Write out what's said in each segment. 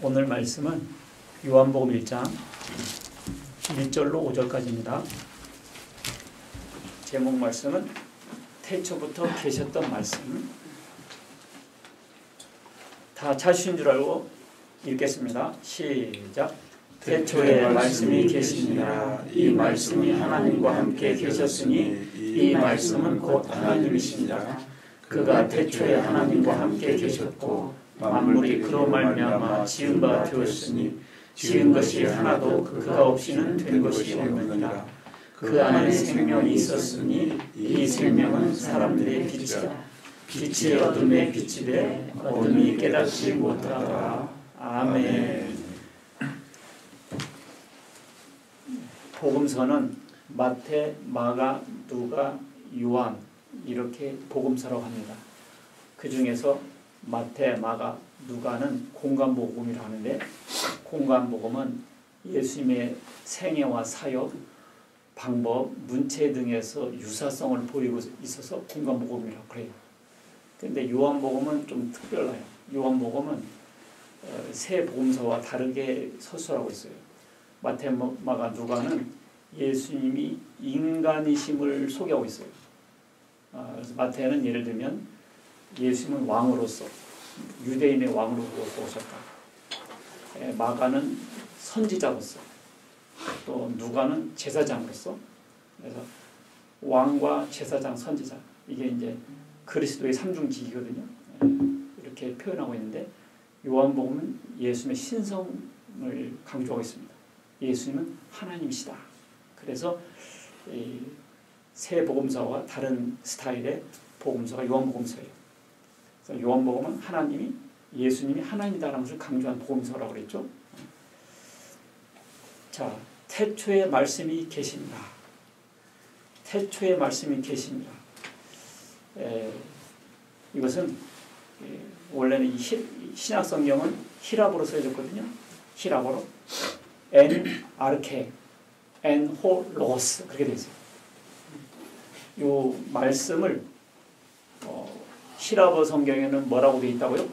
오늘 말씀은 요한복음 1장 1절로 5절까지입니다. 제목 말씀은 태초부터 계셨던 말씀. 다 찾으신 줄 알고 읽겠습니다. 시작. 태초에 말씀이 계시니라. 이 말씀이 하나님과 함께 계셨으니 이 말씀은 곧 하나님이시니라. 그가 태초에 하나님과 함께 계셨고 만물이 그로 말미암아 지은 바 되었으니 지은 것이 하나도 그가 없이는 된 것이 없느니라. 그 안에 생명이 있었으니 이 생명은 사람들의 빛이라. 빛이 어둠에 비치되 어둠이 깨닫지 못하더라. 아멘. 복음서는 마태, 마가, 누가, 요한 이렇게 복음서라고 합니다. 그 중에서 마태, 마가, 누가는 공간복음이라고 하는데, 공간복음은 예수님의 생애와 사역, 방법, 문체 등에서 유사성을 보이고 있어서 공간복음이라고 그래요. 그런데 요한복음은 좀 특별해요. 요한복음은 세 복음서와 다르게 서술하고 있어요. 마태, 마가, 누가는 예수님이 인간이심을 소개하고 있어요. 그래서 마태는 예를 들면 예수님은 왕으로서 유대인의 왕으로서 오셨다. 마가는 선지자로서, 또 누가는 제사장으로서. 그래서 왕과 제사장, 선지자, 이게 이제 그리스도의 삼중직이거든요. 이렇게 표현하고 있는데, 요한복음은 예수님의 신성을 강조하고 있습니다. 예수님은 하나님이시다. 그래서 이 세 복음서와 다른 스타일의 복음서가 요한복음서예요. 그래서 요한복음은 하나님이, 예수님이 하나님이다라는 것을 강조한 복음서라고 그랬죠. 자, 태초에 말씀이 계십니다. 태초에 말씀이 계십니다. 이것은 원래는 이 신약 성경은 히라보로 써졌거든요. 히라보로 엔 아르케 엔 호 로고스 그렇게 되어 있어요. 이 말씀을 히라보 성경에는 뭐라고 되어 있다고요?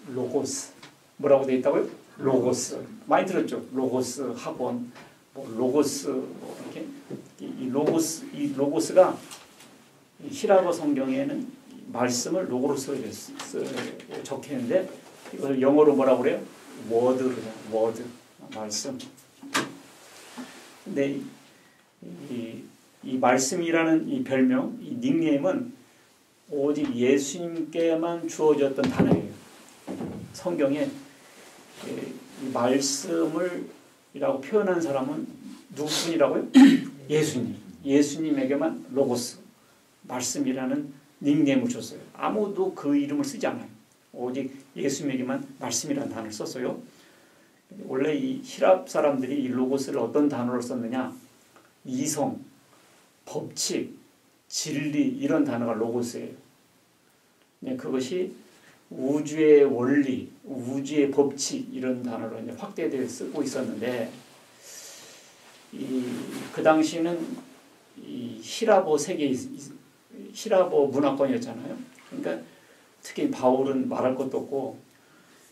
로고스. 뭐라고 되어 있다고요? 로고스. 많이 들었죠? 로고스 학원, 뭐 로고스, 뭐 이렇게 이 로고스가 히라보 성경에는 말씀을 로고스로 적혀 있는데, 이걸 영어로 뭐라고 그래요? 워드, 말씀. 근데 이 말씀이라는 이 별명, 이 닉네임은 오직 예수님께만 주어졌던 단어예요. 성경에 이 말씀을이라고 표현한 사람은 누구뿐이라고요? 예수님. 예수님에게만 로고스, 말씀이라는 닉네임을 줬어요. 아무도 그 이름을 쓰지 않아요. 오직 예수님에게만 말씀이라는 단어를 썼어요. 원래 이 히랍 사람들이 이 로고스를 어떤 단어로 썼느냐? 이성, 법칙, 진리 이런 단어가 로고스예요. 네, 그것이 우주의 원리, 우주의 법칙 이런 단어로 이제 확대되어 쓰고 있었는데, 그 당시는 이 히라보 세계, 히라보 문화권이었잖아요. 그러니까 특히 바울은 말할 것도 없고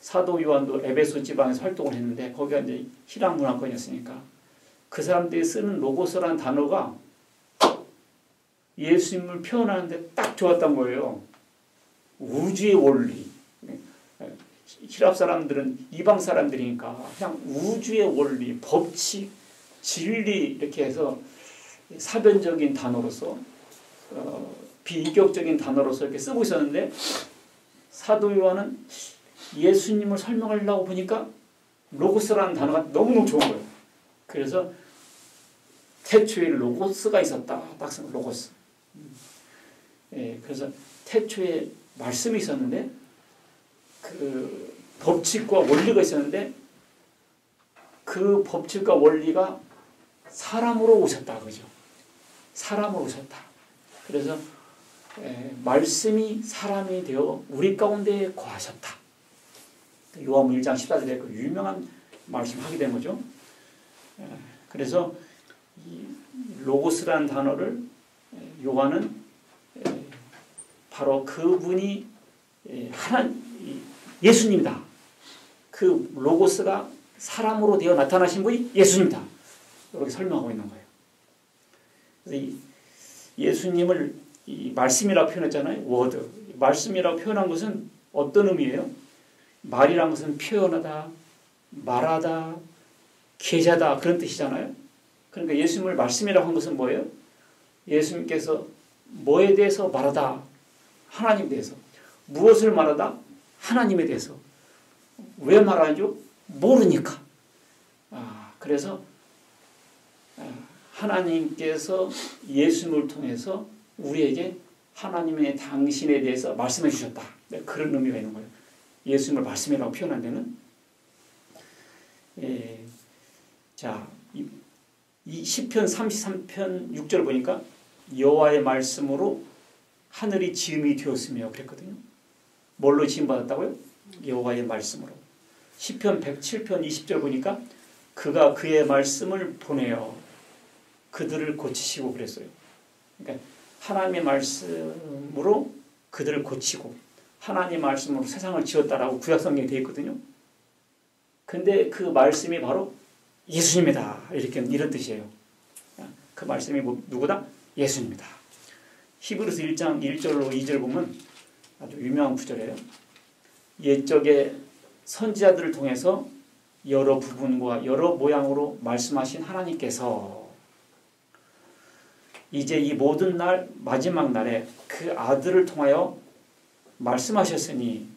사도 요한도 에베소 지방에서 활동을 했는데, 거기가 이제 히랍 문화권이었으니까 그 사람들이 쓰는 로고스라는 단어가 예수님을 표현하는데 딱 좋았던 거예요. 우주의 원리. 히랍 사람들은 이방 사람들이니까 그냥 우주의 원리, 법칙, 진리 이렇게 해서 사변적인 단어로서, 비인격적인 단어로서 이렇게 쓰고 있었는데, 사도 요한은 예수님을 설명하려고 보니까 로고스라는 단어가 너무너무 좋은 거예요. 그래서 태초에 로고스가 있었다. 딱 쓰면 로고스. 그래서 태초에 말씀이 있었는데, 그 법칙과 원리가 있었는데, 그 법칙과 원리가 사람으로 오셨다. 그죠? 사람으로 오셨다. 그래서 말씀이 사람이 되어 우리 가운데 거하셨다. 요한복음 1장 14절에 그 유명한 말씀 하게 된 거죠. 그래서 이 로고스라는 단어를 요한은 바로 그분이 예수님이다. 그 로고스가 사람으로 되어 나타나신 분이 예수님이다. 이렇게 설명하고 있는 거예요. 그래서 이 예수님을 이 말씀이라고 표현했잖아요. 워드. 말씀이라고 표현한 것은 어떤 의미예요? 말이란 것은 표현하다, 말하다, 계시하다 그런 뜻이잖아요. 그러니까 예수님을 말씀이라고 한 것은 뭐예요? 예수님께서 뭐에 대해서 말하다? 하나님에 대해서. 무엇을 말하다? 하나님에 대해서. 왜 말하죠? 모르니까. 그래서 하나님께서 예수님을 통해서 우리에게 하나님의 당신에 대해서 말씀해 주셨다. 그런 의미가 있는 거예요. 예수님을 말씀이라고 표현한 데는. 자, 이 시편 33편 6절 보니까 여호와의 말씀으로 하늘이 지음이 되었으며 그랬거든요. 뭘로 지음받았다고요? 여호와의 말씀으로. 시편 107편 20절 보니까 그가 그의 말씀을 보내어 그들을 고치시고 그랬어요. 그러니까 하나님의 말씀으로 그들을 고치고 하나님의 말씀으로 세상을 지었다라고 구약성경에 되어 있거든요. 근데 그 말씀이 바로 예수님이다. 이런 뜻이에요. 그 말씀이 누구다? 예수님이다. 히브리서 1장 1절로 2절 보면 아주 유명한 구절이에요. 옛적에 선지자들을 통해서 여러 부분과 여러 모양으로 말씀하신 하나님께서 이제 이 모든 날 마지막 날에 그 아들을 통하여 말씀하셨으니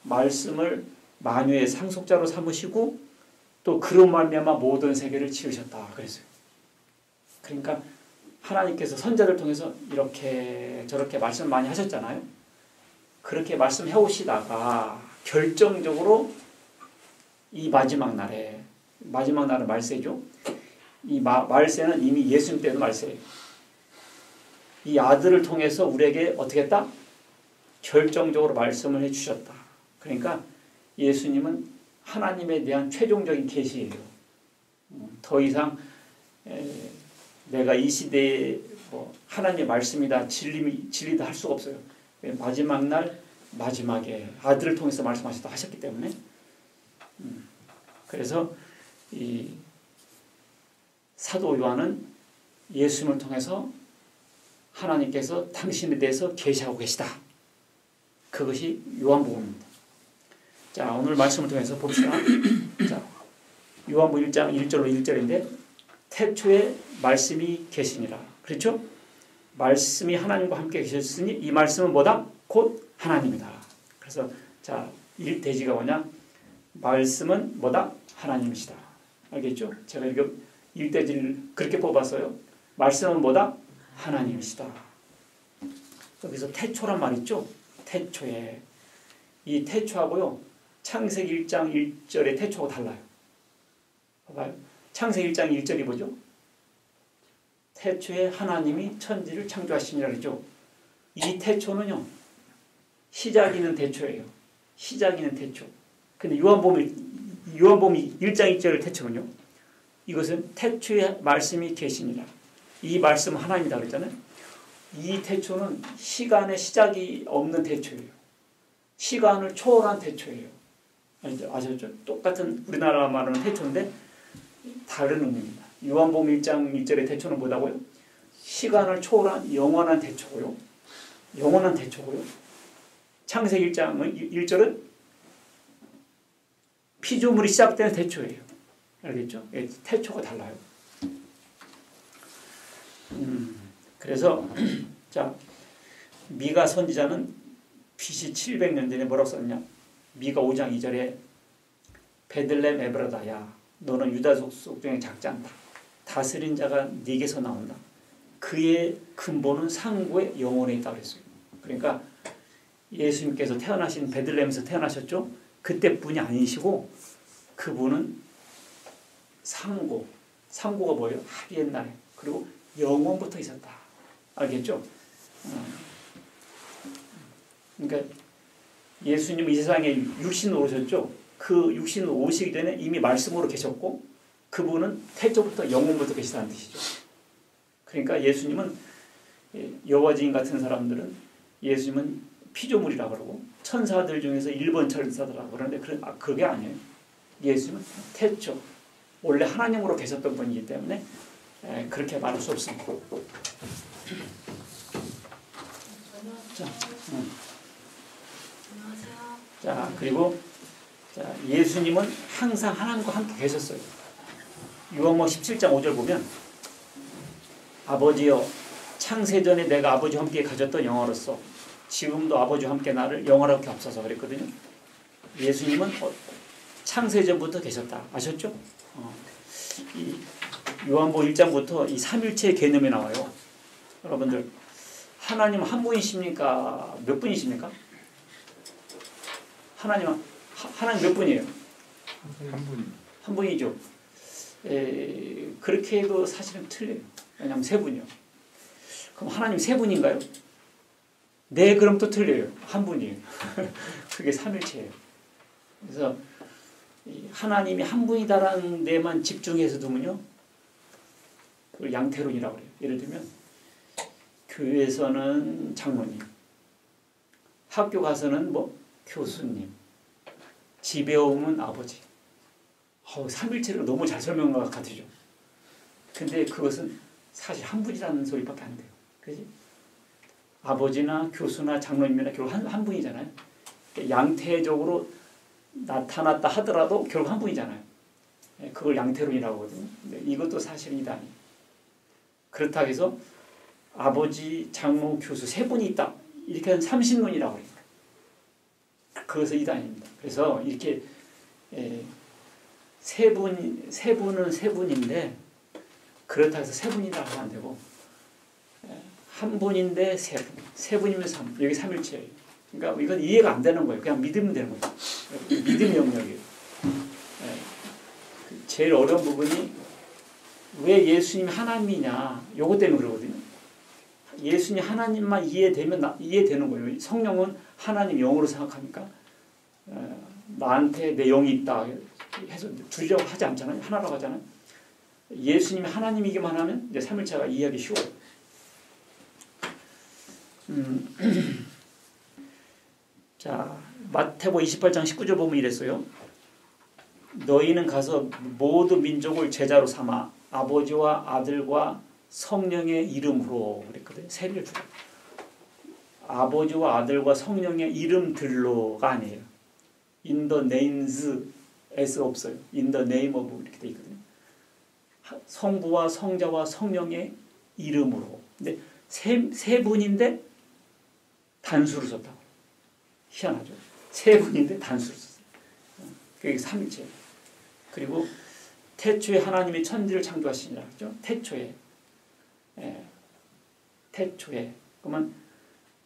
말씀을 만유의 상속자로 삼으시고 또 그로 말미암아 모든 세계를 지으셨다 그랬어요. 그러니까 하나님께서 선자를 통해서 이렇게 저렇게 말씀 많이 하셨잖아요. 그렇게 말씀해 오시다가 결정적으로 이 마지막 날에 마지막 날은 말세죠. 이 말세는 이미 예수님 때도 말세예요. 이 아들을 통해서 우리에게 어떻게 했다? 결정적으로 말씀을 해주셨다. 그러니까 예수님은 하나님에 대한 최종적인 계시예요. 더 이상 내가 이 시대에 하나님의 말씀이다 진리다 할 수가 없어요. 마지막 날 마지막에 아들을 통해서 말씀하셨다 하셨기 때문에 그래서 이 사도 요한은 예수님을 통해서 하나님께서 당신에 대해서 계시하고 계시다. 그것이 요한복음입니다. 자, 오늘 말씀을 통해서 봅시다. 자, 요한복음 1장 1절로 1절인데 태초에 말씀이 계시니라. 그렇죠? 말씀이 하나님과 함께 계셨으니 이 말씀은 뭐다? 곧 하나님이다. 그래서 자, 대지가 뭐냐? 말씀은 뭐다? 하나님이시다. 알겠죠? 제가 이거 일대지를 그렇게 뽑았어요. 말씀은 뭐다? 하나님이시다. 여기서 태초란 말 있죠? 태초에. 이 태초하고요. 창세기 1장 1절의 태초가 달라요. 봐봐요. 창세기 1장 1절이 뭐죠? 태초에 하나님이 천지를 창조하시니라 그러죠. 이 태초는요. 시작 있는 태초예요. 시작 있는 태초. 근데 요한복음 1장 1절 태초는요. 이것은 태초에 말씀이 계시니라. 이 말씀은 하나님이다 그랬잖아요. 이 태초는 시간의 시작이 없는 태초예요. 시간을 초월한 태초예요. 아셨죠? 똑같은 우리나라 말하는 태초인데 다른 의미입니다. 요한복음 1장 1절의 태초는 뭐다고요? 시간을 초월한 영원한 태초고요. 영원한 태초고요. 창세기 1장 1절은 피조물이 시작되는 태초예요. 알겠죠? 태초가 달라요. 그래서 자 미가 선지자는 BC 700년 전에 뭐라고 썼냐? 미가 5장 2절에 베들레헴 에브라다야 너는 유다 족속 중에 작지 않다. 다스린 자가 네게서 나온다. 그의 근본은 상고의 영혼에 있다고 했어요. 그러니까 예수님께서 태어나신 베들레헴에서 태어나셨죠? 그때뿐이 아니시고 그분은 상고가 뭐예요? 아주 옛날에. 그리고 영원부터 있었다. 알겠죠? 그러니까 예수님은 이 세상에 육신으로 오셨죠? 그 육신으로 오시기 전에 이미 말씀으로 계셨고 그분은 태초부터 영원부터 계시다는 뜻이죠. 그러니까 예수님은 여호와 증인 같은 사람들은 예수님은 피조물이라 그러고 천사들 중에서 1번 천사들라고 그러는데 그게 아니에요. 예수님은 태초 원래 하나님으로 계셨던 분이기 때문에 그렇게 말할 수 없습니다. 자, 그리고 예수님은 항상 하나님과 함께 계셨어요. 요한복음 17장 5절 보면 아버지여 창세전에 내가 아버지와 함께 가졌던 영화로서 지금도 아버지와 함께 나를 영화롭게 합소서 그랬거든요. 예수님은 창세전부터 계셨다. 아셨죠? 이 요한복음 1장부터 이 삼일체의 개념이 나와요. 여러분들 하나님 한 분이십니까? 몇 분이십니까? 하나님 몇 분이에요? 한 분이. 한 분이죠. 그렇게 해도 사실은 틀려요. 왜냐하면 세 분이요. 그럼 하나님 세 분인가요? 네, 그럼 또 틀려요. 한 분이에요. 그게 삼일체예요. 그래서 하나님이 한 분이다라는 데만 집중해서 두면요, 그걸 양태론이라고 해요. 예를 들면 교회에서는 장로님, 학교 가서는 뭐 교수님, 집에 오면 아버지. 삼일체를 너무 잘 설명한 것 같으죠. 근데 그것은 사실 한 분이라는 소리밖에 안 돼요. 그지? 아버지나 교수나 장로님이나 결국 한 분이잖아요. 양태적으로 나타났다 하더라도 결국 한 분이잖아요. 그걸 양태론이라고 하거든요. 근데 이것도 사실은 이단이. 그렇다고 해서 아버지, 장로, 교수 세 분이 있다. 이렇게 하면 삼신론이라고 해요. 그것은 이단입니다. 그래서 이렇게 세 분은 세 분인데 그렇다고 해서 세 분이라고 하면 안 되고 한 분인데 세 분, 세 분이면 여기 삼일체예요. 그러니까 이건 이해가 안 되는 거예요. 그냥 믿으면 되는 거예요. 믿음의 영역이에요. 제일 어려운 부분이 왜 예수님이 하나님이냐 요것 때문에 그러거든요. 예수님 하나님만 이해되면 이해되는 거예요. 성령은 하나님 영으로 생각하니까 나한테 내 영이 있다 해서 둘이라고 하지 않잖아요. 하나라고 하잖아요. 예수님이 하나님이기만 하면 이제 삼일체가 이해하기 쉬워요. 자, 마태복음 28장 19절 보면 이랬어요. 너희는 가서 모든 민족을 제자로 삼아 아버지와 아들과 성령의 이름으로 그랬거든요. 세례를 주고. 아버지와 아들과 성령의 이름들로가 아니에요. In the names S 없어요. In the name of 이렇게 돼 있거든요. 성부와 성자와 성령의 이름으로. 근데 세 분인데 단수를 썼다고. 희한하죠. 세 분인데 단수를 썼어요. 그게 삼일체예요. 그리고 태초에 하나님이 천지를 창조하시니라 그죠? 태초에. 태초에. 그러면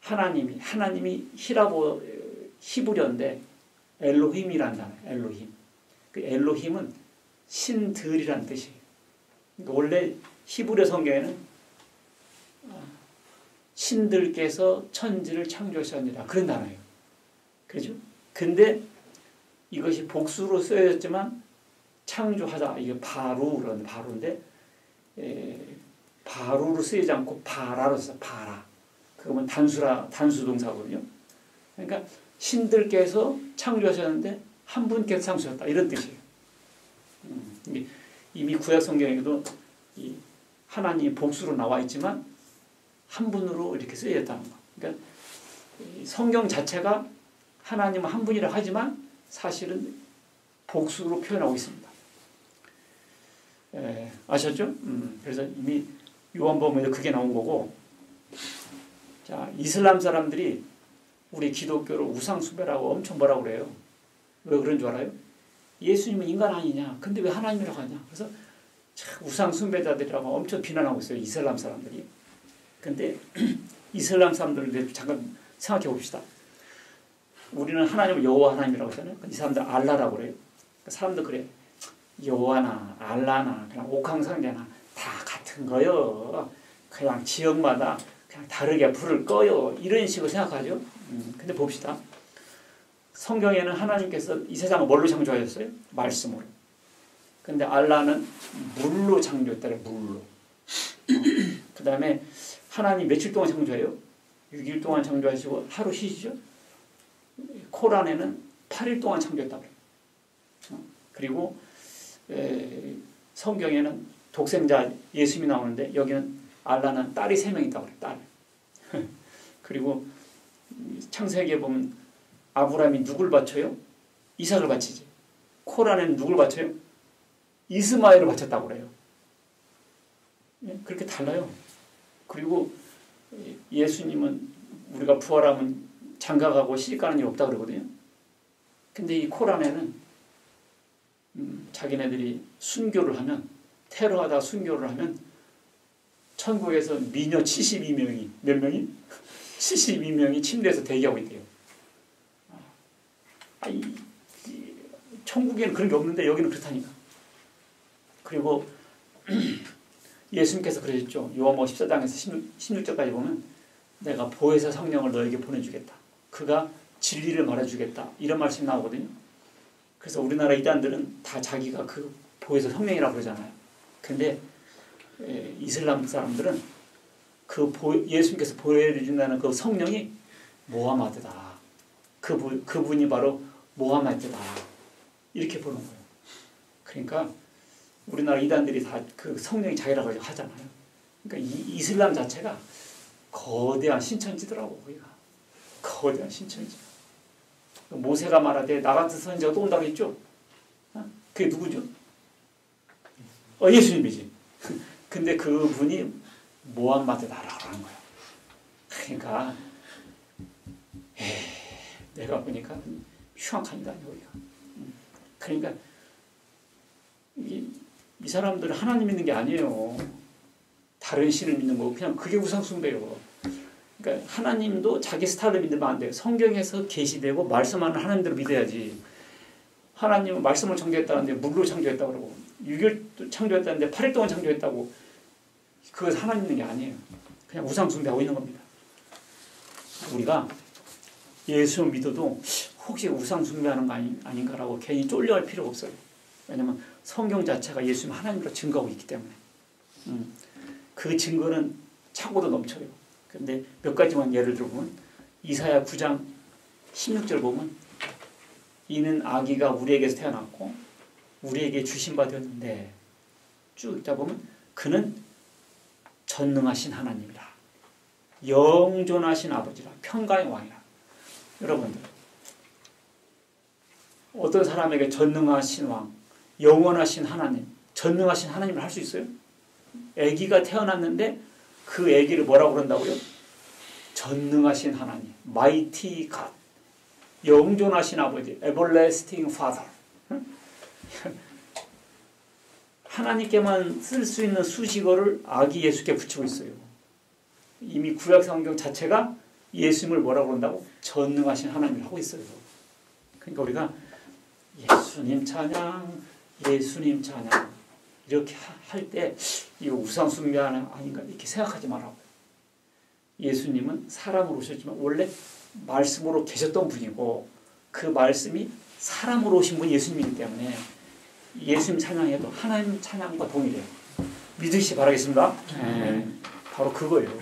하나님이 히브리어인데 엘로힘이라는 단어예요. 엘로힘. 그 엘로힘은 신들이라는 뜻이에요. 그러니까 원래 히브리어 성경에는 신들께서 천지를 창조하셨느라 그런 단어예요. 그렇죠? 근데 이것이 복수로 쓰여졌지만 창조하다 이게 바루라는 바루인데 바루로 쓰이지 않고 바라로 써. 바라. 그러면 단수 동사거든요. 그러니까 신들께서 창조하셨는데 한 분께서 창조하셨다 이런 뜻이에요. 이미 구약 성경에도 이 하나님이 복수로 나와 있지만 한 분으로 이렇게 쓰여졌다는 거. 그러니까 성경 자체가 하나님은 한 분이라 하지만 사실은 복수로 표현하고 있습니다. 아셨죠? 그래서 이미 요한복음에도 그게 나온 거고. 자, 이슬람 사람들이 우리 기독교를 우상숭배라고 엄청 뭐라고 그래요. 왜 그런 줄 알아요? 예수님은 인간 아니냐? 근데 왜 하나님이라고 하냐? 그래서 우상숭배자들이라고 엄청 비난하고 있어요. 이슬람 사람들이. 근데 이슬람 사람들을 잠깐 생각해 봅시다. 우리는 하나님을 여호와 하나님이라고 하잖아요. 근데 이 사람들 알라라고 그래요. 사람들 그래. 여호와나 알라나 그냥 옥황상제나 다 같은 거요. 그냥 지역마다 그냥 다르게 부를 거요. 이런 식으로 생각하죠. 근데 봅시다. 성경에는 하나님께서 이 세상을 뭘로 창조하셨어요? 말씀으로. 근데 알라는 물로 창조했다래. 물로. 그 다음에 하나님 며칠 동안 창조해요? 6일 동안 창조하시고 하루 쉬시죠. 코란에는 8일 동안 창조했다고 그래요. 그리고 성경에는 독생자 예수님이 나오는데 여기는 알라는 딸이 3명 있다고 그래요. 딸. 그리고 창세기에 보면 아브라함이 누굴 바쳐요? 이삭을 바치지. 코란에는 누굴 바쳐요? 이스마엘을 바쳤다고 그래요. 그렇게 달라요. 그리고 예수님은 우리가 부활하면 장가가고 시집가는 일 없다고 그러거든요. 근데 이 코란에는 자기네들이 순교를 하면, 테러하다 순교를 하면 천국에서 미녀 72명이, 몇 명이? 72명이 침대에서 대기하고 있대요. 천국에는 그런 게 없는데 여기는 그렇다니까. 그리고 예수님께서 그러셨죠. 요한복음 14장에서 16절까지 보면 내가 보혜사 성령을 너에게 보내주겠다. 그가 진리를 말해주겠다. 이런 말씀이 나오거든요. 그래서 우리나라 이단들은 다 자기가 그 보혜사 성령이라고 그러잖아요. 근데 이슬람 사람들은 예수님께서 보여준다는 그 성령이 모하마드다. 그분이 바로 모하마드다. 이렇게 보는 거예요. 그러니까 우리나라 이단들이 다 그 성령이 자기라고 하잖아요. 그러니까 이 이슬람 자체가 거대한 신천지더라고. 거기가 거대한 신천지. 모세가 말하되 나 같은 선지자가 또 온다고 했죠. 그게 누구죠? 예수님이지. 근데 그분이 모함마드다라고 하는 거예요. 그러니까 내가 보니까 흉악합니다. 여기가. 그러니까 이 사람들은 하나님 믿는 게 아니에요. 다른 신을 믿는 거고 그냥 그게 우상숭배예요. 그러니까 하나님도 자기 스타일을 믿으면 안 돼요. 성경에서 계시되고 말씀하는 하나님들을 믿어야지. 하나님은 말씀을 창조했다는데 물로 창조했다고 그러고 6일 창조했다는데 8일 동안 창조했다고 그것은 하나님 믿는 게 아니에요. 그냥 우상숭배하고 있는 겁니다. 우리가 예수 믿어도 혹시 우상숭배하는 거 아닌가라고 괜히 쫄려할 필요가 없어요. 왜냐하면 성경 자체가 예수님 하나님으로 증거하고 있기 때문에 그 증거는 차고도 넘쳐요. 그런데 몇 가지만 예를 들어보면 이사야 9장 16절 보면 이는 아기가 우리에게서 태어났고 우리에게 주신 바 되었는데 쭉 읽다 보면 그는 전능하신 하나님이라 영존하신 아버지라 평강의 왕이라. 여러분들 어떤 사람에게 전능하신 왕, 영원하신 하나님, 전능하신 하나님을 할 수 있어요? 아기가 태어났는데 그 아기를 뭐라고 그런다고요? 전능하신 하나님, Mighty God, 영존하신 아버지, Everlasting Father. 하나님께만 쓸 수 있는 수식어를 아기 예수께 붙이고 있어요. 이미 구약 성경 자체가 예수님을 뭐라고 그런다고? 전능하신 하나님을 하고 있어요. 그러니까 우리가 예수님 찬양, 예수님 찬양 이렇게 할 때 이거 우상숭배하는 아닌가 이렇게 생각하지 말라고. 예수님은 사람으로 오셨지만 원래 말씀으로 계셨던 분이고 그 말씀이 사람으로 오신 분이 예수님이기 때문에 예수님 찬양해도 하나님 찬양과 동일해요. 믿으시기 바라겠습니다. 네. 바로 그거예요.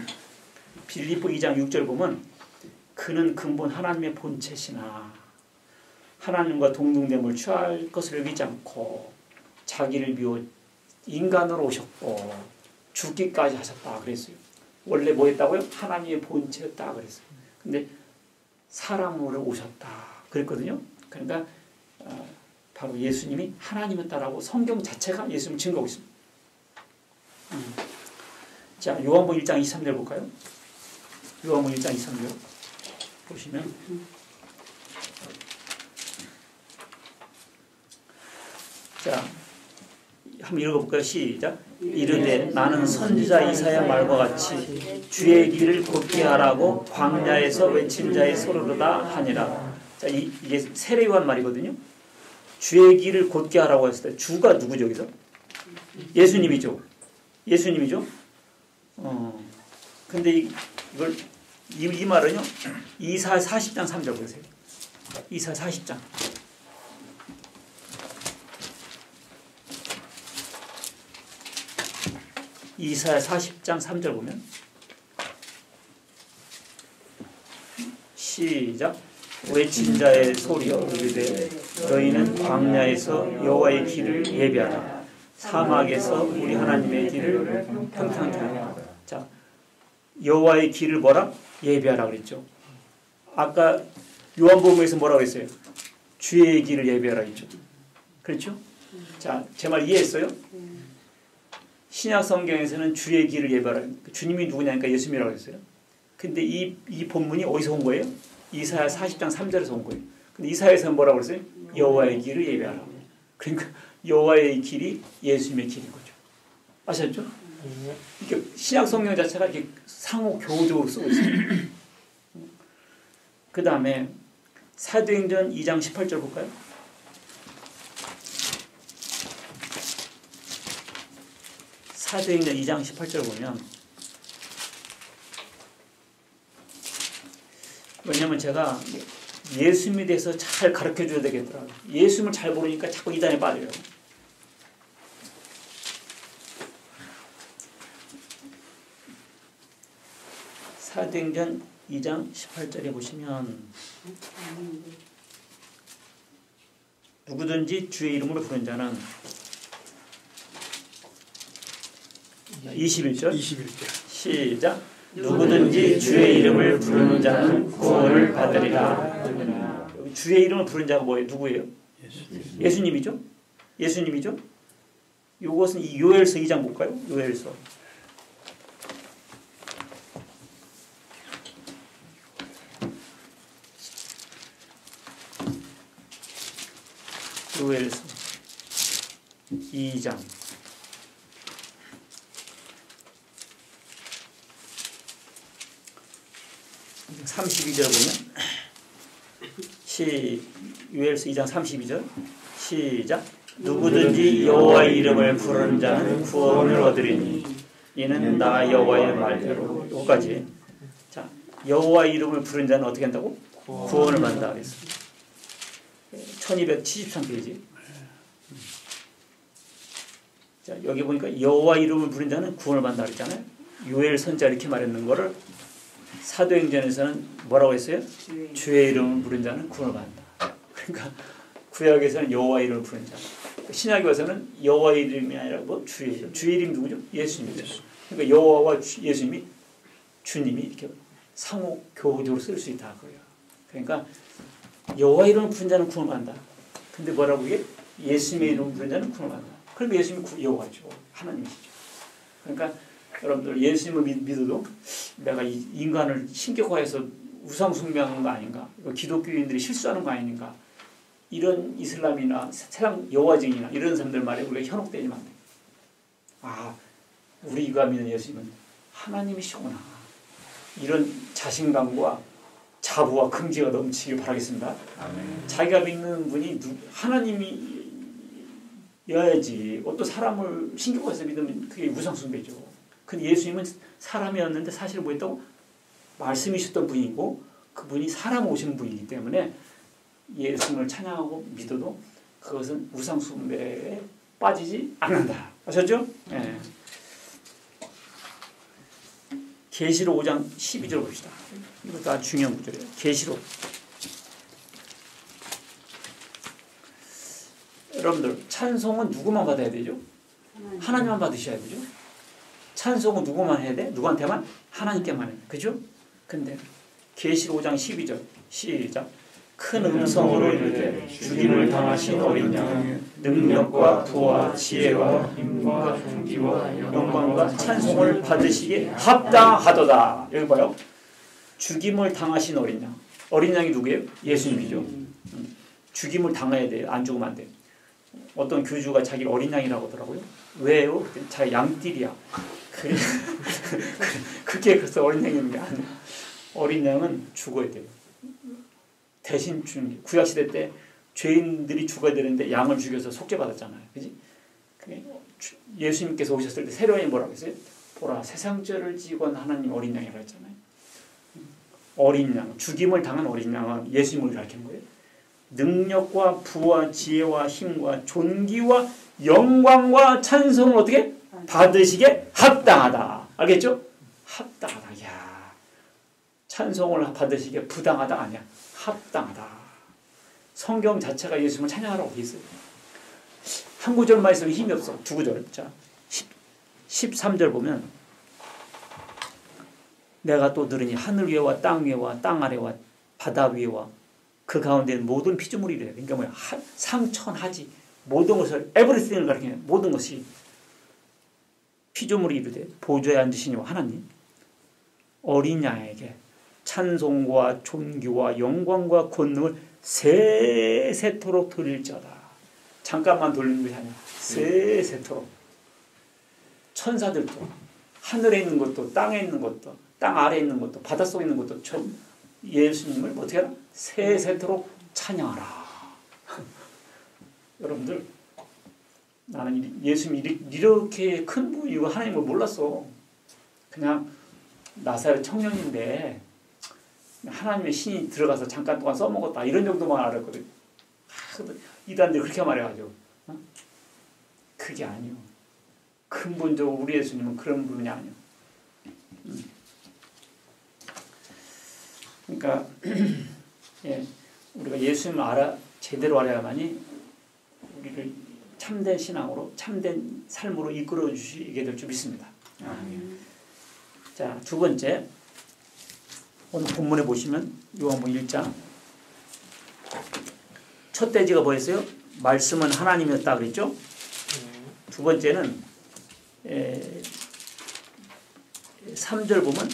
빌립보 2장 6절 보면 그는 근본 하나님의 본체시나 하나님과 동등됨을 취할 것을 여기지 않고 자기를 비워 인간으로 오셨고 죽기까지 하셨다 그랬어요. 원래 뭐 했다고요? 하나님의 본체였다 그랬어요. 근데 사람으로 오셨다 그랬거든요. 그러니까 바로 예수님이 하나님이었다라고 성경 자체가 예수님을 증거하고 있습니다. 자, 요한복음 1장 23절 볼까요? 요한복음 1장 23절 보시면 자, 한번 읽어볼까요? 시작. 이르되 나는 선지자 이사야 말과 같이 주의 길을 곧게 하라고 광야에서 외친 자의 소리로다 하니라. 자, 이게 세례요한 말이거든요. 주의 길을 곧게 하라고 했을 때 주가 누구죠? 여기서? 예수님이죠. 예수님이죠. 근데 이 말은요. 이사야 40장 3절 보세요. 이사야 40장. 이사야 40장 3절 보면 시작. 외친 자의 소리여 이르되 너희는 광야에서 여호와의 길을 예비하라. 사막에서 우리 하나님의 길을 평탄케 하라. 자, 여호와의 길을 뭐라? 예비하라 그랬죠. 아까 요한복음에서 뭐라고 했어요? 주의 길을 예비하라 했죠. 그렇죠? 자, 제 말 이해했어요? 신약 성경에서는 주의 길을 예비하라. 주님이 누구냐니까 예수님이라고 했어요. 근데 이 본문이 어디서 온 거예요? 이사야 40장 3절에서 온 거예요. 근데 이사야에서는 뭐라고 그랬어요? 여호와의 길을 예비하라. 그러니까 여호와의 길이 예수님의 길인 거죠. 아셨죠? 이렇게 신약 성경 자체가 이렇게 상호 교우적으로 쓰고 있어요. 그 다음에 사도행전 2장 18절 볼까요? 사도행전 2장 18절 보면, 왜냐면 제가 예수님에 대해서 잘 가르쳐 줘야 되겠더라고요. 예수님을 잘 모르니까 자꾸 이단에 빠져요. 사도행전 2장 18절에 보시면 누구든지 주의 이름으로 부른 자는 21절 시작. 누구든지 주의 이름을 부르는 자는 구원을 받으리라. 주의 이름을 부른 자가 뭐예요? 누구예요? 예수님이죠? 예수님이죠? 이것은 이 요엘서 2장 볼까요? 요엘서. 요엘서 2장 32절 보면 요엘서 2장 32절 시작. 누구든지 여호와의 이름을 부르는 자는 구원을 얻으리니 이는 나 여호와의 말대로. 여기까지. 자, 여호와의 이름을 부르는 자는 어떻게 한다고? 구원을 받는다 그랬습니다. 1273페이지. 자, 여기 보니까 여호와 이름을 부른 자는 구원을 받는다 그랬잖아요. 요엘 선자 이렇게 말했는 거를 사도행전에서는 뭐라고 했어요? 주의 이름을 부른 자는 구원을 받는다. 그러니까 구약에서는 여호와 이름을 부른 자. 신약에 와서는 여호와 이름이 아니라 뭐 주의 이름. 주의 이름이 누구죠? 예수님이죠. 그러니까 여호와와 예수님이 주님이 이렇게 상호 교우적으로 쓸 수 있다 그거예요. 그러니까 여호와 이름을 부른 자는 구원을 받는다. 근데 뭐라고 이게? 예수님의 이름을 부른 자는 구원을 받는다. 그럼 예수님이 여호와죠. 하나님이시죠. 그러니까 여러분들 예수님을 믿어도 내가 이 인간을 신격화해서 우상 숭배하는 거 아닌가? 기독교인들이 실수하는 거 아닌가? 이런 이슬람이나 세상 여호와증이나 이런 사람들 말에 우리가 현혹되지만 안 돼. 아, 우리가 믿는 예수님은 하나님이시구나. 이런 자신감과 자부와 긍지가 넘치길 바라겠습니다. 아멘. 자기가 믿는 분이 하나님이어야지. 어떤 사람을 신격화해서 믿으면 그게 우상숭배죠. 근데 예수님은 사람이었는데 사실 뭐였다고? 말씀이셨던 분이고 그분이 사람 오신 분이기 때문에 예수님을 찬양하고 믿어도 그것은 우상숭배에 빠지지 않는다. 아셨죠? 네. 계시록 5장 12절 봅시다. 이것도 아주 중요한 구절이에요. 계시록. 여러분들 찬송은 누구만 받아야 되죠? 하나님만 받으셔야 되죠? 찬송은 누구만 해야 돼? 누구한테만? 하나님께만 해야 돼. 그죠? 근데 계시록 5장 12절 시작. 큰 음성으로 이르되 죽임을 당하신 어린 양 능력과 부와 지혜와 힘과 존귀와 영광과 찬송을 받으시기에 합당하도다. 여기 봐요. 죽임을 당하신 어린 양. 어린 양이 누구예요? 예수님이죠. 죽임을 당해야 돼요. 안 죽으면 안 돼요. 어떤 교주가 자기를 어린 양이라고 하더라고요. 왜요? 자기 양띠리야. 그게 그래서 어린 양인 게 아니야. 어린 양은 죽어야 돼요. 대신 구약시대 때 죄인들이 죽어야 되는데 양을 죽여서 속죄받았잖아요. 그지? 예수님께서 오셨을 때 세례요한이 뭐라고 했어요? 보라, 세상죄를 지건 하나님 어린 양이라고 했잖아요. 어린 양, 죽임을 당한 어린 양은 예수님을 가리키는 거예요. 능력과 부와 지혜와 힘과 존귀와 영광과 찬송을 어떻게? 받으시게 합당하다. 알겠죠? 합당하다. 야, 찬송을 받으시기에 부당하다 아니야. 합당하다. 성경 자체가 예수님을 찬양하라고 돼 있어요. 한 구절만 있어도 힘이 없어. 두 구절. 자, 13절 보면 내가 또 들으니 하늘 위에와 땅 위에와 땅 아래와 바다 위에와 그 가운데 모든 피조물이래. 그러니까 뭐야? 상천하지. 모든 것을 에브리띵을 가리키는 모든 것이 피조물이 이르되 보좌에 앉으시니와 하나님 어린 양에게 찬송과 존귀와 영광과 권능을 세세토록 돌릴지어다. 잠깐만 돌리는 것이 아니야. 세세토록. 천사들도 하늘에 있는 것도 땅에 있는 것도 땅 아래에 있는 것도 바닷속에 있는 것도 예수님을 어떻게 하라? 세세토록 찬양하라. 여러분들 나는 예수님이 이렇게 큰 분이고 하나님을 몰랐어. 그냥 나사렛 청년인데 하나님의 신이 들어가서 잠깐 동안 써먹었다 이런 정도만 알았거든. 이단들이 그렇게 말해가지고 그게 아니요. 근본적으로 우리 예수님은 그런 분이 아니요. 그러니까 예, 우리가 예수님을 제대로 알아야만이 우리를 참된 신앙으로 참된 삶으로 이끌어 주시게 될 줄 믿습니다. 자, 두 번째 오늘 본문에 보시면 요한복음 1장 첫 대지가 뭐였어요? 말씀은 하나님이었다 그랬죠? 두 번째는 3절 보면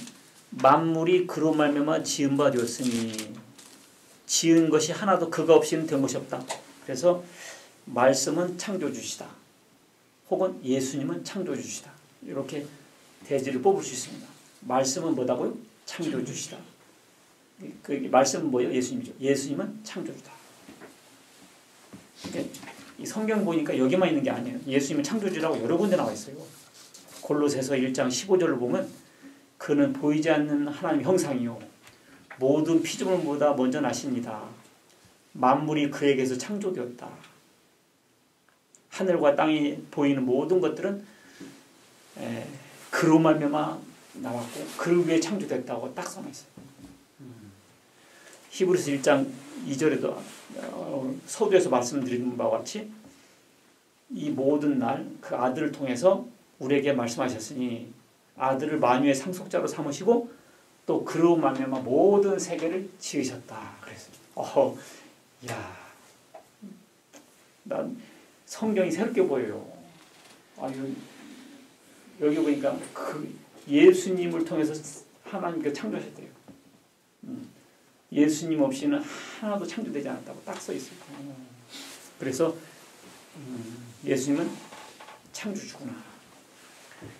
만물이 그로 말미암아 지은 바 되었으니 지은 것이 하나도 그가 없이는 된 것이 없다. 그래서 말씀은 창조주시다. 혹은 예수님은 창조주시다. 이렇게 대지를 뽑을 수 있습니다. 말씀은 뭐다고요? 창조주시다. 그 말씀은 뭐예요? 예수님이죠. 예수님은 창조주다. 이 성경 보니까 여기만 있는 게 아니에요. 예수님은 창조주라고 여러 군데 나와 있어요. 골로새서 1장 15절을 보면 그는 보이지 않는 하나님의 형상이요 모든 피조물보다 먼저 나십니다. 만물이 그에게서 창조되었다. 하늘과 땅이 보이는 모든 것들은 그로 말미암아 나왔고 그를 위해 창조됐다고 딱 써져 있어요. 히브리서 1장 2절에도 서두에서 말씀드린 바와 같이 이 모든 날 그 아들을 통해서 우리에게 말씀하셨으니 아들을 만유의 상속자로 삼으시고 또 그로 말미암아 모든 세계를 지으셨다. 그랬어요. 야, 난 성경이 새롭게 보여요. 여기 보니까 그 예수님을 통해서 하나님께서 창조하셨대요. 예수님 없이는 하나도 창조되지 않았다고 딱 써 있어요. 그래서 예수님은 창조주구나.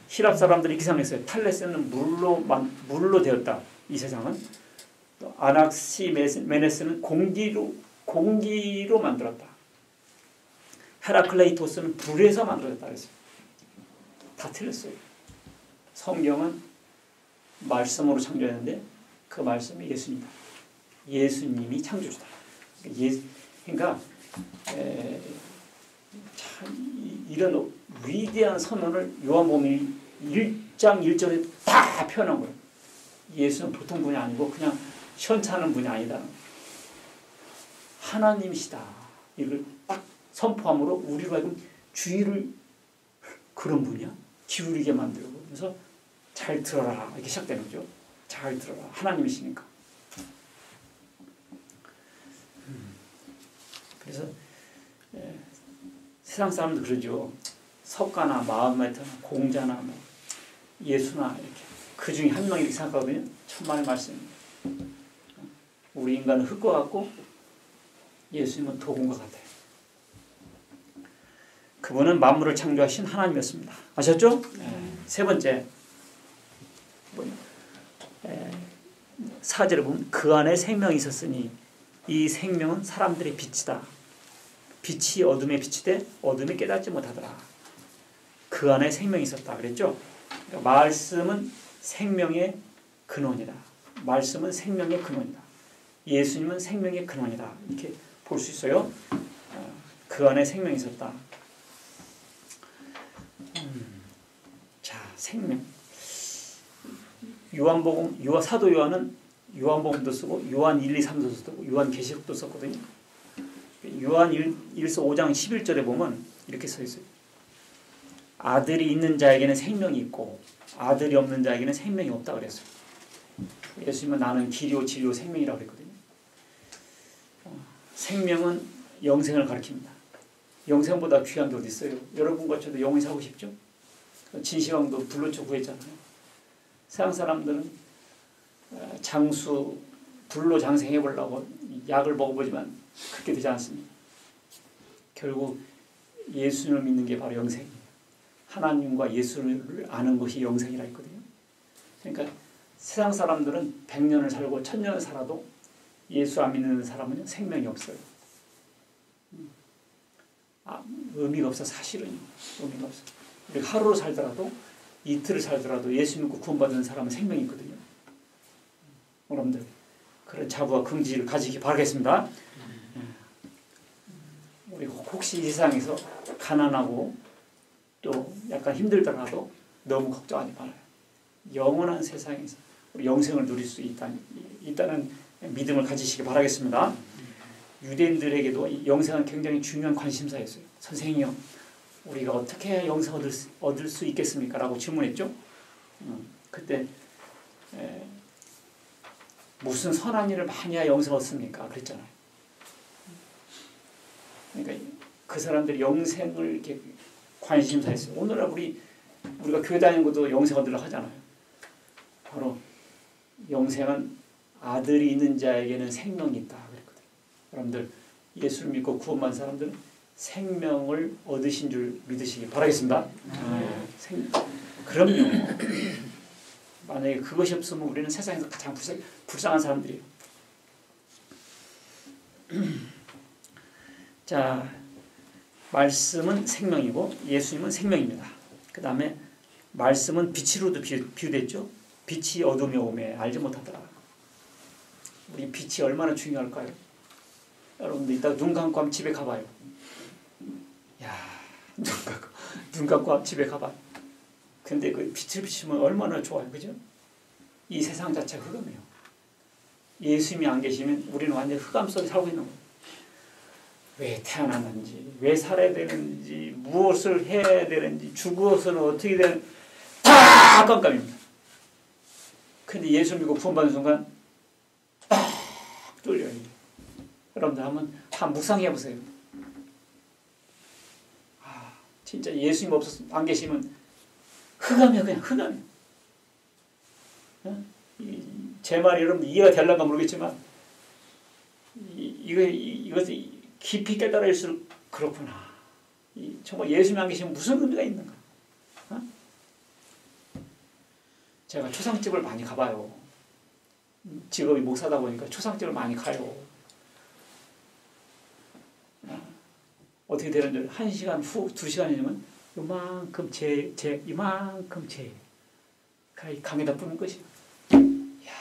히랍 사람들이 기상했어요. 탈레스는 물로 되었다. 이 세상은 아낙시메네스는 공기로 만들었다. 헤라클레이토스는 불에서 만들었다. 그랬어요. 다 틀렸어요. 성경은 말씀으로 창조했는데 그 말씀이 예수님이다. 예수님이 창조주다. 그러니까 참 이런 위대한 선언을 요한복음 1장 1절에 다 표현한 거예요. 예수는 보통 분이 아니고 그냥 현찮은 분이 아니다. 하나님이시다. 이걸 딱 선포함으로 우리로 하여금 주의를 그런 분이야? 기울이게 만들고 그래서 잘 들어라 이렇게 시작되는 거죠. 잘 들어라. 하나님이시니까. 그래서 세상 사람도 그러죠. 석가나 마음메터나 공자나 뭐 예수나 이렇게 그 중에 한 명이 이렇게 생각하거든요. 천만의 말씀입니다. 우리 인간은 흙과 같고 예수님은 도금과 같아요. 그분은 만물을 창조하신 하나님이었습니다. 아셨죠? 세 번째 4절에 보면 그 안에 생명이 있었으니 이 생명은 사람들의 빛이다. 빛이 어둠에 비치되 어둠이 깨닫지 못하더라. 그 안에 생명이 있었다 그랬죠? 그러니까 말씀은 생명의 근원이다. 말씀은 생명의 근원이다. 예수님은 생명의 근원이다. 이렇게 볼 수 있어요. 그 안에 생명이 있었다. 자, 생명. 사도 요한은 요한복음도 쓰고 요한 1, 2, 3도 쓰고 요한계시록도 썼거든요. 요한 1서 5장 11절에 보면 이렇게 써 있어요. 아들이 있는 자에게는 생명이 있고 아들이 없는 자에게는 생명이 없다 그랬어요. 예수님은 나는 길이요 진리요 생명이라고 그랬거든요. 생명은 영생을 가리킵니다. 영생보다 귀한 게 어디 있어요? 여러분과 저도 영원히 살고 싶죠? 진시황도 불로초 구했잖아요. 세상 사람들은 장수 불로 장생해 보려고 약을 먹어보지만 그렇게 되지 않습니다. 결국 예수를 믿는 게 바로 영생이에요. 하나님과 예수를 아는 것이 영생이라 했거든요. 그러니까 세상 사람들은 100년을 살고 1000년을 살아도 예수 안 믿는 사람은 생명이 없어요. 의미가 없어. 사실은 의미가 없어. 우리 하루를 살더라도 이틀을 살더라도 예수 믿고 구원받는 사람은 생명이 있거든요. 여러분들 그런 자부와 긍지를 가지기 바라겠습니다. 우리 혹시 이 세상에서 가난하고 또 약간 힘들더라도 너무 걱정하지 말아요. 영원한 세상에서 우리 영생을 누릴 수 있다는 믿음을 가지시기 바라겠습니다. 유대인들에게도 영생은 굉장히 중요한 관심사였어요. 선생님이요, 우리가 어떻게 해야 영생 얻을 수 있겠습니까? 라고 질문했죠. 그때 무슨 선한 일을 많이 해야 영생 얻습니까? 그랬잖아요. 그러니까 그 사람들이 영생을 이렇게 관심사했어요. 오늘날 우리가 교회 다니는 것도 영생 얻으려고 하잖아요. 바로 영생은 아들이 있는 자에게는 생명이 있다 그랬거든요. 여러분들 예수를 믿고 구원받은 사람들은 생명을 얻으신 줄 믿으시기 바라겠습니다. 그럼요. 만약에 그것이 없으면 우리는 세상에서 가장 불쌍한 사람들이에요. 자, 말씀은 생명이고 예수님은 생명입니다. 그 다음에 말씀은 빛으로도 비유됐죠. 빛이 어둠에 오매 알지 못하더라. 우리 빛이 얼마나 중요할까요? 여러분들 이따 눈 감고 한번 집에 가봐요. 야, 눈 감고 한번 집에 가봐요. 근데 그 빛을 비추면 얼마나 좋아요. 그죠? 이 세상 자체가 흑암이에요. 예수님이 안 계시면 우리는 완전 흑암 속에 살고 있는 거예요. 왜 태어났는지, 왜 살아야 되는지, 무엇을 해야 되는지, 죽어서는 어떻게 되는지 다 깜깜입니다. 근데 예수 믿고 구원받는 순간 딱 뚫려요. 여러분들 한번 묵상해 보세요. 진짜 예수님 안 계시면 흑암이야. 그냥 흑암이야. 제 말이 여러분 이해가 될란가 모르겠지만 이것이 깊이 깨달을수록 그렇구나. 정말 예수님 안 계시면 무슨 의미가 있는가. 제가 초상집을 많이 가봐요. 직업이 목사다 보니까 초상집을 많이 가요. 어떻게 되는 줄 1시간 후 2시간이면 이만큼 이만큼 강에다 뿌는 것이야. 이야,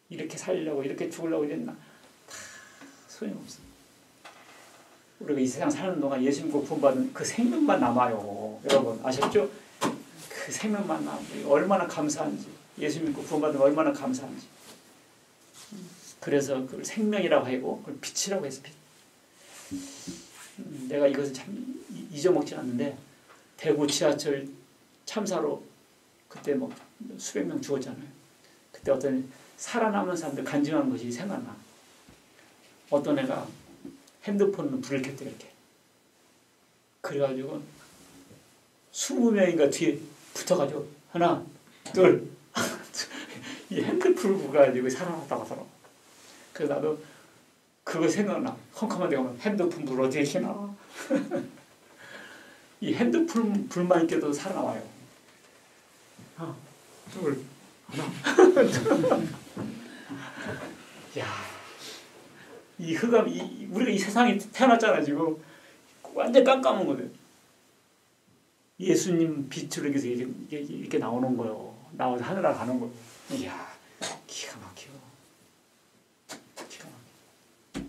이렇게 살려고 이렇게 죽으려고 이랬나. 다 소용없어. 우리가 이 세상 사는 동안 예수 믿고 구원받은 그 생명만 남아요. 여러분 아셨죠? 그 생명만 남아요. 얼마나 감사한지. 예수 믿고 구원받은 얼마나 감사한지. 그래서 그걸 생명이라고 하고 그걸 빛이라고 해서 빛. 내가 이것을 참 잊어먹지 않는데 대구 지하철 참사로 그때 뭐 수백 명 죽었잖아요. 그때 어떤 살아남은 사람들 간증한 것이 생각나. 어떤 애가 핸드폰으로 불을 켰대 이렇게. 그래가지고 20명인가 뒤에 붙어가지고 하나 둘 이 핸드폰을 부가지고 살아났다고 하더라고. 그래서 나도 그거 생각나. 컴컴한 데 가면 핸드폰 불 어디에 켜나. 이 핸드폰 불만 켜도 살아나와요. 하나 둘 하나 야, 이 흑암 우리가 이 세상에 태어났잖아 지금. 완전 깜깜한 거든. 예수님 빛으로 이렇게 나오는 거요. 나와서 하늘나라 가는 거요. 이야, 기가 막혀. 기가 막혀.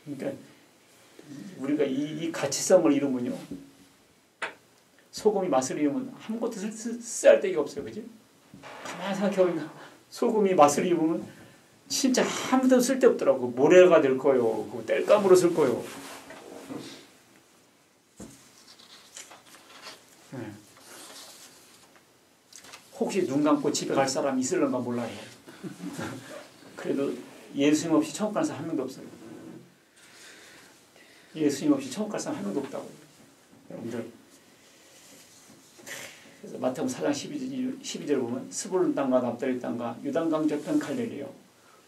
그러니까 우리가 이 가치성을 잃으면요, 소금이 맛을 잃으면 아무것도 쓸데가 없어요. 그죠? 가만히 생각해보면 소금이 맛을 입으면 진짜 아무도 쓸데없더라고. 모래가 될 거요. 땔감으로 쓸 거요. 네. 혹시 눈 감고 집에 갈 사람 있을런가 몰라요. 그래도 예수님 없이 천국 가는 사람 한 명도 없어요. 예수님 없이 천국 갈 사람 한 명도 없다고. 여러분들, 그래서 마태복음 4장 12절 보면 스불론 땅과 납달리 땅과 유단강 저편 갈릴리요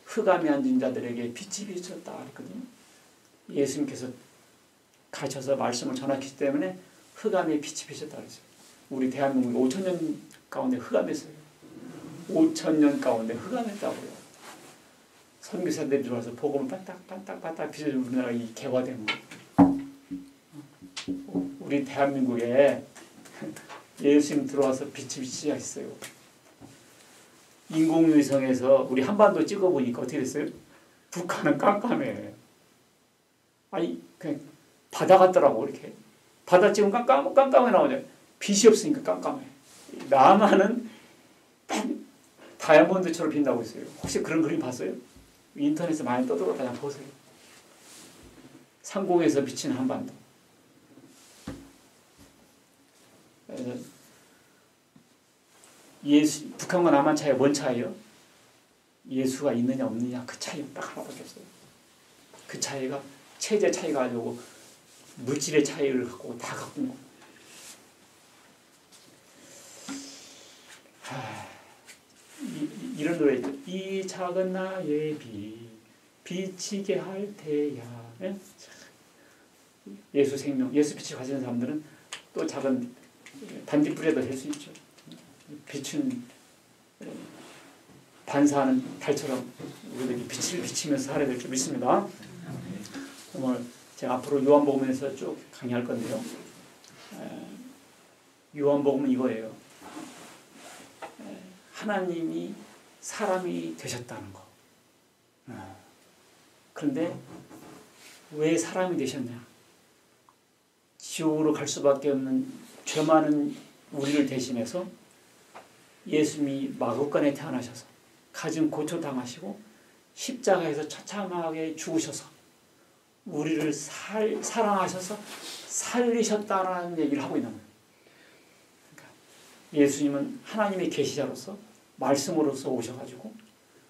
흑암에 앉은 자들에게 빛이 비쳤다 그랬거든요. 예수님께서 가셔서 말씀을 전하기 때문에 흑암에 빛이 비쳤다 그랬어요. 우리 대한민국 5,000년 가운데 흑암했어요. 5,000년 가운데 흑암했다고요. 선교사들이 들어와서 복음을 반딱반딱 비춰주는 우리나라가 이 개화된 거. 우리 대한민국에 예수님 들어와서 빛이 비치셨어요. 인공위성에서 우리 한반도 찍어보니까 어떻게 됐어요? 북한은 깜깜해. 아니 그냥 바다 같더라고. 이렇게 바다 찍으면 깜깜해 나오죠. 빛이 없으니까 깜깜해. 남한은 다이아몬드처럼 빛나고 있어요. 혹시 그런 그림 봤어요? 인터넷에 많이 떠들어다녀 보세요. 상공에서 비치는 한반도. 북한과 남한 차이가 뭔 차이예요? 예수가 있느냐 없느냐 그 차이가 딱 하나밖에 없어요. 그 차이가 체제 차이가 아니고 물질의 차이를 갖고 다 갖고 거. 이런 노래 있죠. 이 작은 나의 빛 비치게 할 테야. 예? 예수 생명, 예수 빛을 가지는 사람들은 또 작은 단지불에도 될 수 있죠. 빛은 반사하는 달처럼 우리들이 빛을 비치면서 살아야 될 줄 믿습니다. 오늘 제가 앞으로 요한복음에서 쭉 강의할 건데요. 요한복음은 이거예요. 하나님이 사람이 되셨다는 거. 그런데 왜 사람이 되셨냐? 지옥으로 갈 수밖에 없는 죄 많은 우리를 대신해서 예수님이 마구간에 태어나셔서 가진 고초 당하시고 십자가에서 처참하게 죽으셔서 우리를 사랑하셔서 살리셨다라는 얘기를 하고 있는 거예요. 그러니까 예수님은 하나님의 계시자로서 말씀으로서 오셔가지고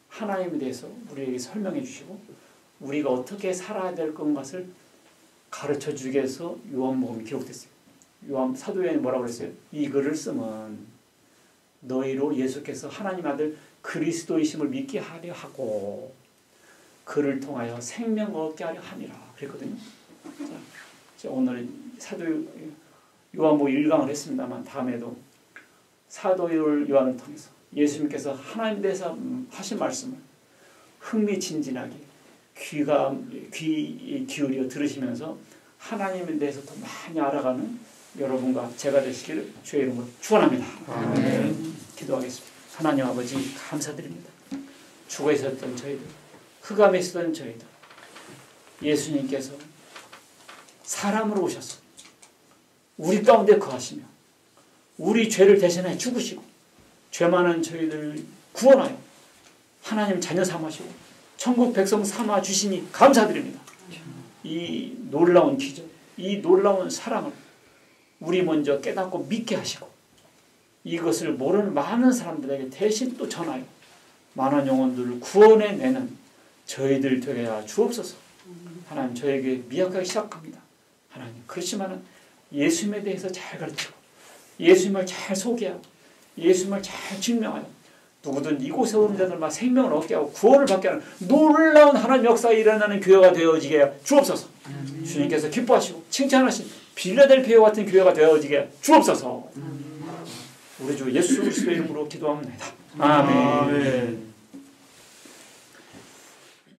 하나님에 대해서 우리에게 설명해 주시고 우리가 어떻게 살아야 될 것을 가르쳐 주기 위해서 요한복음이 기록됐어요. 사도 요한이 뭐라고 그랬어요? 이 글을 쓰면 너희로 예수께서 하나님 아들 그리스도이심을 믿게 하려 하고 그를 통하여 생명 얻게 하려 함이라 그랬거든요. 자, 오늘 사도 요한복음 1강을 했습니다만 다음에도 사도 요한을 통해서 예수님께서 하나님에 대해서 하신 말씀을 흥미진진하게 귀 기울여 들으시면서 하나님에 대해서 더 많이 알아가는 여러분과 제가 되시기를 주의 이름으로 축원합니다. 아멘. 기도하겠습니다. 하나님 아버지 감사드립니다. 죽어 있었던 저희들, 흑암에 있었던 저희들, 예수님께서 사람으로 오셔서 우리 가운데 거하시며 우리 죄를 대신해 죽으시고 죄 많은 저희들 구원하여 하나님 자녀 삼으시고 천국 백성 삼아 주시니 감사드립니다. 이 놀라운 기적, 이 놀라운 사랑을 우리 먼저 깨닫고 믿게 하시고 이것을 모르는 많은 사람들에게 대신 또 전하여 많은 영혼들을 구원해내는 저희들 되게 주옵소서. 하나님 저에게 미약하게 시작합니다. 하나님 그렇지만은 예수님에 대해서 잘 가르치고 예수님을 잘 소개하고 예수님을 잘 증명하여 누구든 이곳에 오는 자들만 생명을 얻게 하고 구원을 받게 하는 놀라운 하나님 역사에 일어나는 교회가 되어지게 주옵소서. 주님께서 기뻐하시고 칭찬하신 빌라델피아 같은 교회가 되어지게 주옵소서. 우리 주 예수 그리스도의 이름으로 기도합니다. 아멘.